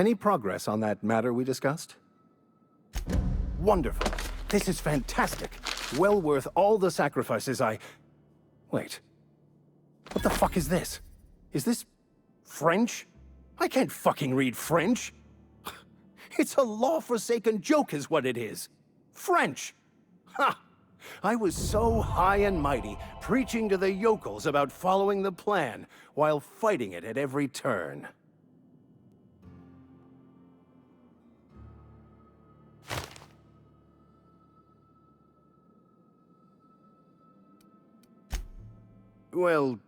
Any progress on that matter we discussed? Wonderful. This is fantastic. Well worth all the sacrifices I... Wait. What the fuck is this? Is this... French? I can't fucking read French. It's a law-forsaken joke is what it is. French! Ha! I was so high and mighty, preaching to the yokels about following the plan, while fighting it at every turn. Well,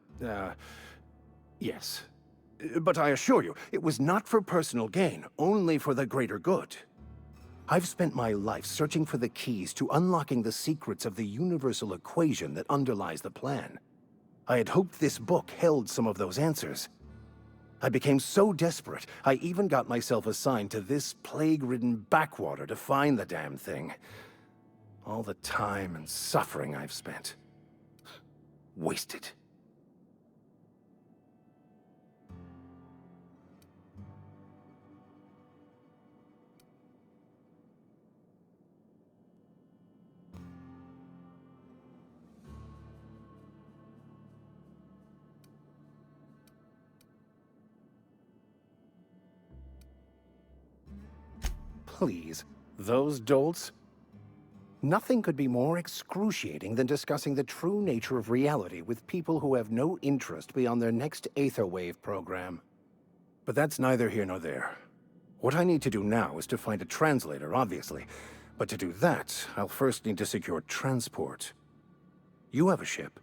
yes. But I assure you, it was not for personal gain, only for the greater good. I've spent my life searching for the keys to unlocking the secrets of the universal equation that underlies the plan. I had hoped this book held some of those answers. I became so desperate, I even got myself assigned to this plague-ridden backwater to find the damn thing. All the time and suffering I've spent. Wasted. Please, those dolts? Nothing could be more excruciating than discussing the true nature of reality with people who have no interest beyond their next Aetherwave program. But that's neither here nor there. What I need to do now is to find a translator, obviously. But to do that, I'll first need to secure transport. You have a ship.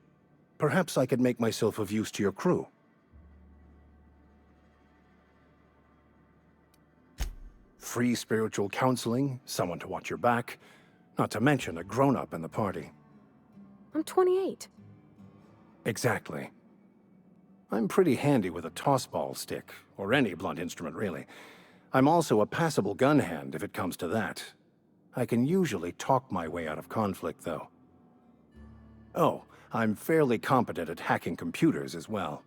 Perhaps I could make myself of use to your crew. Free spiritual counseling, someone to watch your back, not to mention a grown-up in the party. I'm 28. Exactly. I'm pretty handy with a toss-ball stick, or any blunt instrument, really. I'm also a passable gun hand, if it comes to that. I can usually talk my way out of conflict, though. Oh, I'm fairly competent at hacking computers as well.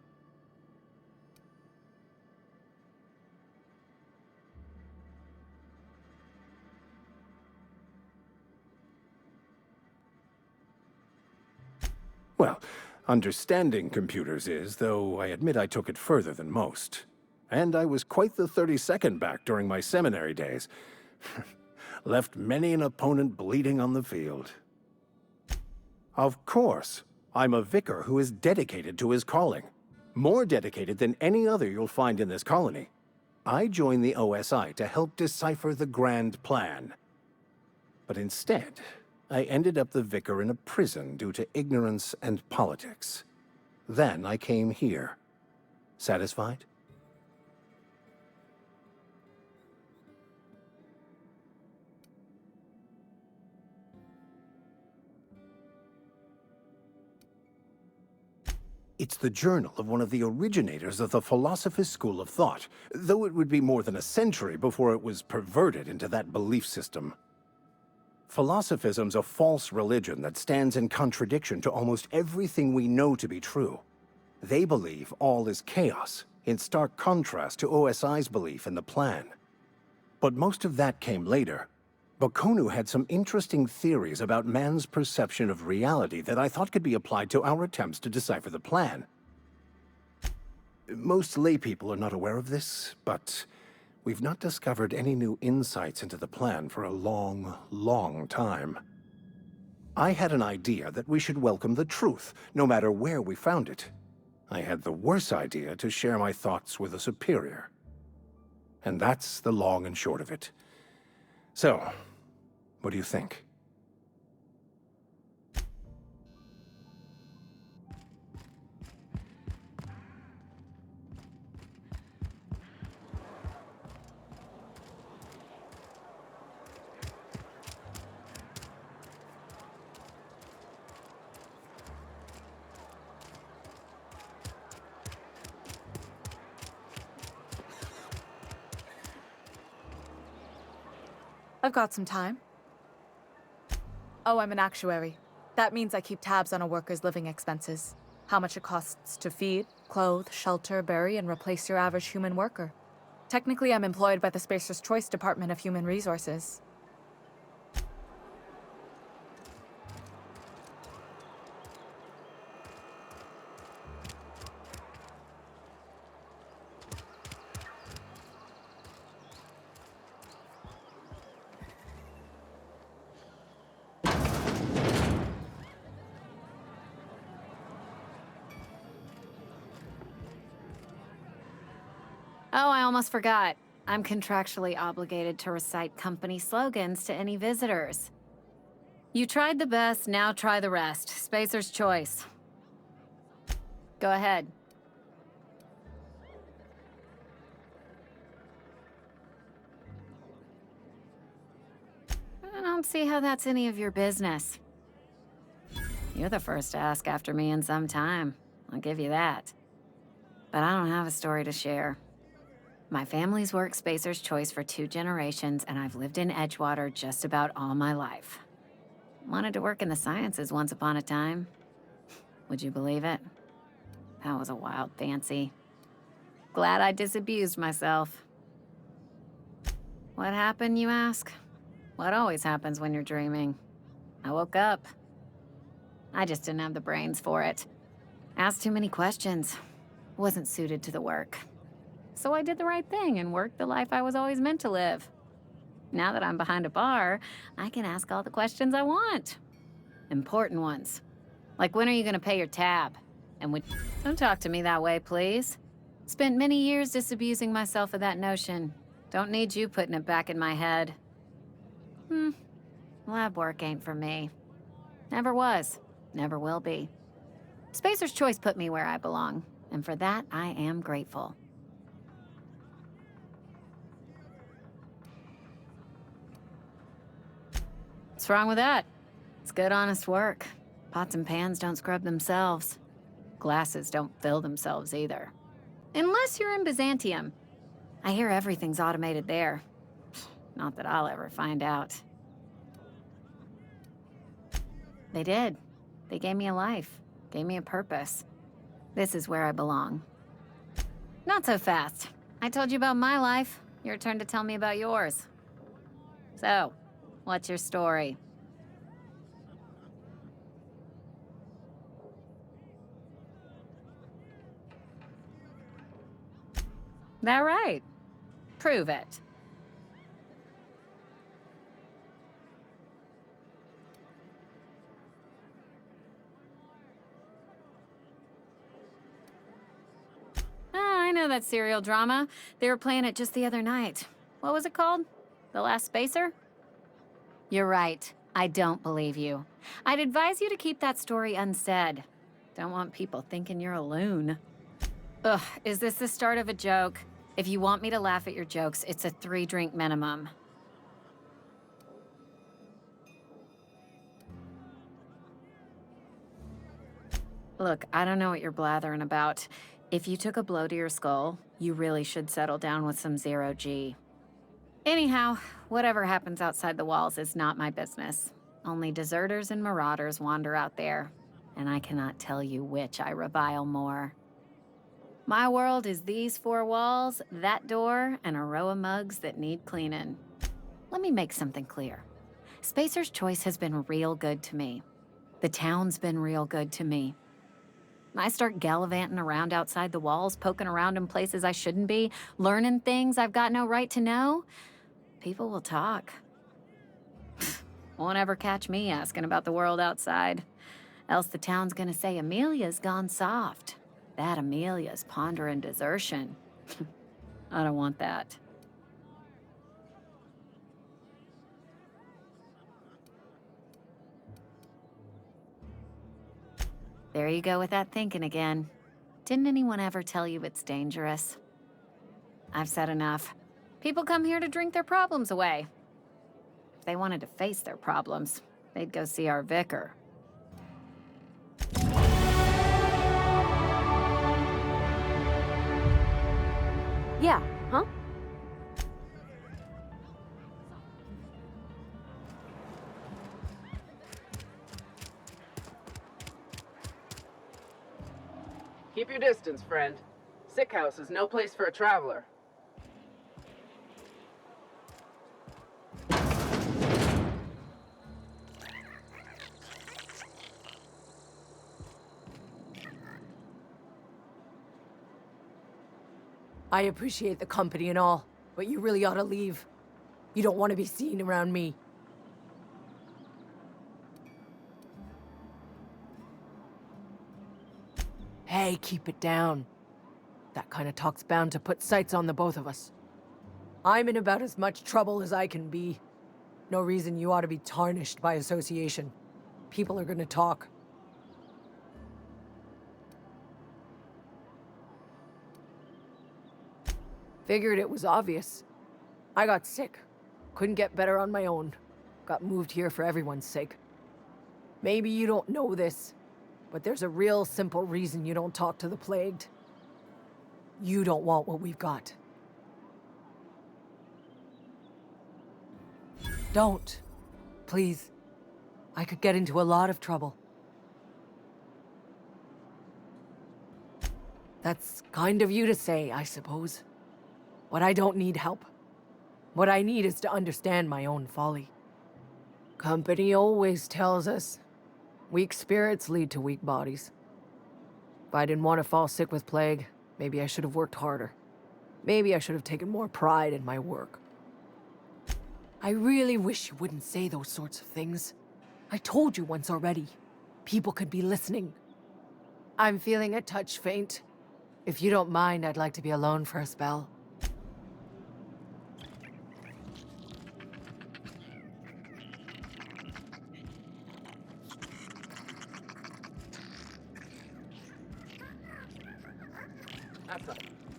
Well, understanding computers is, though I admit I took it further than most. And I was quite the 32nd back during my seminary days. Left many an opponent bleeding on the field. Of course, I'm a vicar who is dedicated to his calling. More dedicated than any other you'll find in this colony. I joined the OSI to help decipher the grand plan. But instead, I ended up the vicar in a prison due to ignorance and politics. Then I came here. Satisfied? It's the journal of one of the originators of the Philosopher's School of Thought, though it would be more than a century before it was perverted into that belief system. Philosophism's a false religion that stands in contradiction to almost everything we know to be true. They believe all is chaos, in stark contrast to OSI's belief in the plan. But most of that came later. Bakonu had some interesting theories about man's perception of reality that I thought could be applied to our attempts to decipher the plan. Most laypeople are not aware of this, but we've not discovered any new insights into the plan for a long, long time. I had an idea that we should welcome the truth, no matter where we found it. I had the worse idea to share my thoughts with a superior. And that's the long and short of it. So, what do you think? I've got some time. Oh, I'm an actuary. That means I keep tabs on a worker's living expenses. How much it costs to feed, clothe, shelter, bury, and replace your average human worker. Technically, I'm employed by the Spacer's Choice Department of Human Resources. Oh, I almost forgot. I'm contractually obligated to recite company slogans to any visitors. You tried the best, now try the rest. Spacer's choice. Go ahead. I don't see how that's any of your business. You're the first to ask after me in some time. I'll give you that. But I don't have a story to share. My family's worked Spacer's Choice for 2 generations, and I've lived in Edgewater just about all my life. Wanted to work in the sciences once upon a time. Would you believe it? That was a wild fancy. Glad I disabused myself. What happened, you ask? What always happens when you're dreaming. I woke up. I just didn't have the brains for it. Asked too many questions. Wasn't suited to the work. So I did the right thing and worked the life I was always meant to live. Now that I'm behind a bar, I can ask all the questions I want. Important ones. Like, when are you gonna pay your tab? And when... Don't talk to me that way, please. Spent many years disabusing myself of that notion. Don't need you putting it back in my head. Lab work ain't for me. Never was. Never will be. Spacer's Choice put me where I belong, and for that, I am grateful. What's wrong with that? It's good, honest work. Pots and pans don't scrub themselves. Glasses don't fill themselves either. Unless you're in Byzantium. I hear everything's automated there. Not that I'll ever find out. They did. They gave me a life. Gave me a purpose. This is where I belong. Not so fast. I told you about my life. Your turn to tell me about yours. So, what's your story? That right? Prove it. Ah, I know that serial drama. They were playing it just the other night. What was it called? The Last Spacer? You're right. I don't believe you. I'd advise you to keep that story unsaid. Don't want people thinking you're a loon. Ugh, is this the start of a joke? If you want me to laugh at your jokes, it's a 3-drink minimum. Look, I don't know what you're blathering about. If you took a blow to your skull, you really should settle down with some zero-G. Anyhow, whatever happens outside the walls is not my business. Only deserters and marauders wander out there, and I cannot tell you which I revile more. My world is these 4 walls, that door, and a row of mugs that need cleaning. Let me make something clear. Spacer's Choice has been real good to me. The town's been real good to me. I start gallivanting around outside the walls, poking around in places I shouldn't be, learning things I've got no right to know. People will talk. Won't ever catch me asking about the world outside. Else the town's gonna say Amelia's gone soft. That Amelia's pondering desertion. I don't want that. There you go with that thinking again. Didn't anyone ever tell you it's dangerous? I've said enough. People come here to drink their problems away. If they wanted to face their problems, they'd go see our Vicar. Yeah, huh? Keep your distance, friend. Sick house is no place for a traveler. I appreciate the company and all, but you really ought to leave. You don't want to be seen around me. Hey, keep it down. That kind of talk's bound to put sights on the both of us. I'm in about as much trouble as I can be. No reason you ought to be tarnished by association. People are gonna talk. Figured it was obvious. I got sick. Couldn't get better on my own. Got moved here for everyone's sake. Maybe you don't know this, but there's a real simple reason you don't talk to the plagued. You don't want what we've got. Don't. Please. I could get into a lot of trouble. That's kind of you to say, I suppose. But I don't need help. What I need is to understand my own folly. Company always tells us, weak spirits lead to weak bodies. If I didn't want to fall sick with plague, maybe I should have worked harder. Maybe I should have taken more pride in my work. I really wish you wouldn't say those sorts of things. I told you once already. People could be listening. I'm feeling a touch faint. If you don't mind, I'd like to be alone for a spell.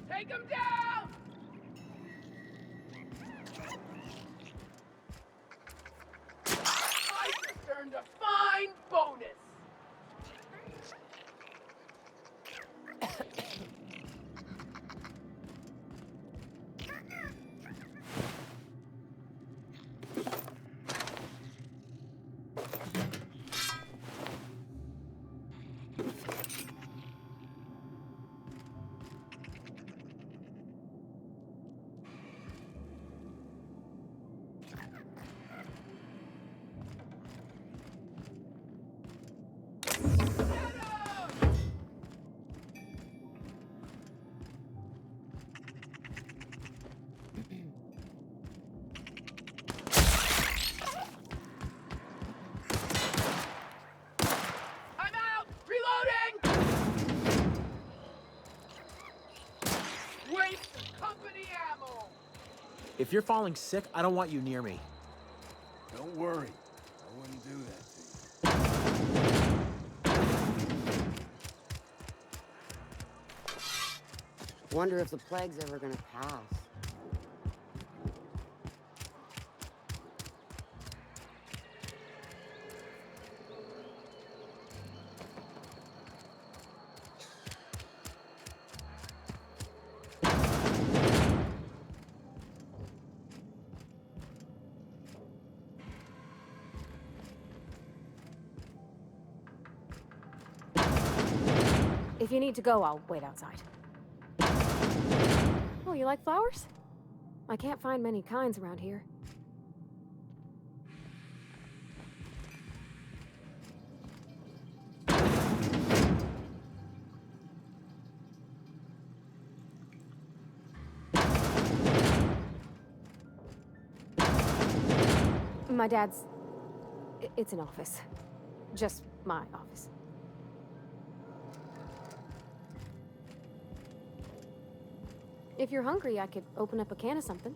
Take him down! I just earned a fine bonus! If you're falling sick, I don't want you near me. Don't worry. I wouldn't do that to you. Wonder if the plague's ever gonna pass. If you need to go, I'll wait outside. Oh, you like flowers? I can't find many kinds around here. My dad's... It's an office. Just my office. If you're hungry, I could open up a can of something.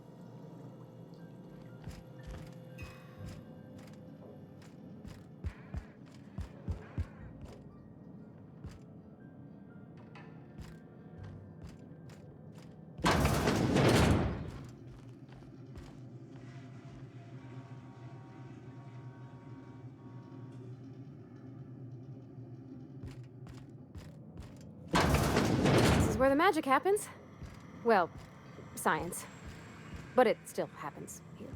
This is where the magic happens. Well, science. But it still happens here.